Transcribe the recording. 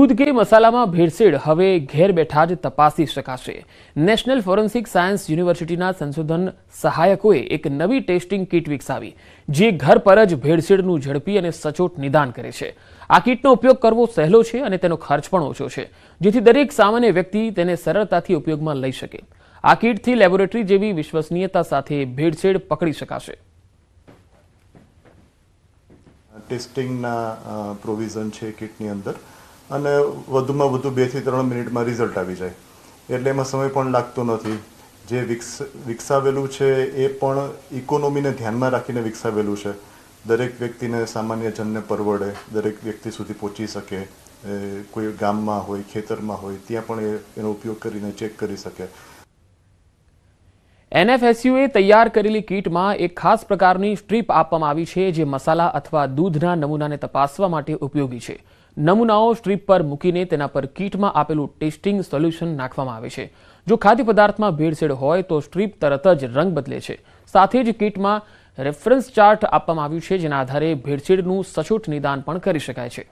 दूध के मसाला में भेड़सेड़ हवे घेर बैठा ज तपासी शकाशे। नेशनल फोरेन्सिक सायन्स यूनिवर्सिटीना संशोधन सहायकोए एक नवी टेस्टिंग किट विकसावी जे घर पर ज भेड़सेड़नुं झड़पी अने सचोट निदान करे छे। आ किटनो उपयोग करवो सहेलो छे अने तेनो खर्च पण ओछो छे, जेथी दरेक सामान्य व्यक्ति तेने सरळताथी उपयोगमां लई शके। आ किटथी लेबोरेटरी जेवी विश्वसनीयता साथे भेड़सेड़ पकड़ी शकाशे। टेस्टिंगना प्रोविजन है किटनी अंदर અને વધુમાં વધુ 2 થી 3 મિનિટમાં રિઝલ્ટ આવી જાય એટલે એમાં સમય પણ લાગતો નથી। જે વિકસાવેલું છે એ પણ ઇકોનોમીને ધ્યાનમાં રાખીને વિકસાવેલું છે। દરેક વ્યક્તિને સામાન્ય જનને પરવડે, દરેક વ્યક્તિ સુધી પહોંચી શકે, કોઈ ગામમાં હોય, ખેતરમાં હોય ત્યાં પણ એનો ઉપયોગ કરીને ચેક કરી શકે। एनएफएसयूए तैयार करेली किट में एक खास प्रकारनी स्ट्रीप आपवामां आवी छे जे मसाला अथवा दूधना नमूनाने तपासवा माटे उपयोगी छे। नमूनाओ स्ट्रीप पर मूकीने तेना पर किट में आपेलू टेस्टिंग सोल्यूशन नाखवामां आवे छे। जो खाद्य पदार्थ में भेड़सेड़ होय तो स्ट्रीप तरत ज रंग बदले छे। साथे ज किट में रेफरन्स चार्ट आपवामां आव्युं छे जेना आधारे भेड़सेड़नुं सचोट निदान पण करी शकाय छे।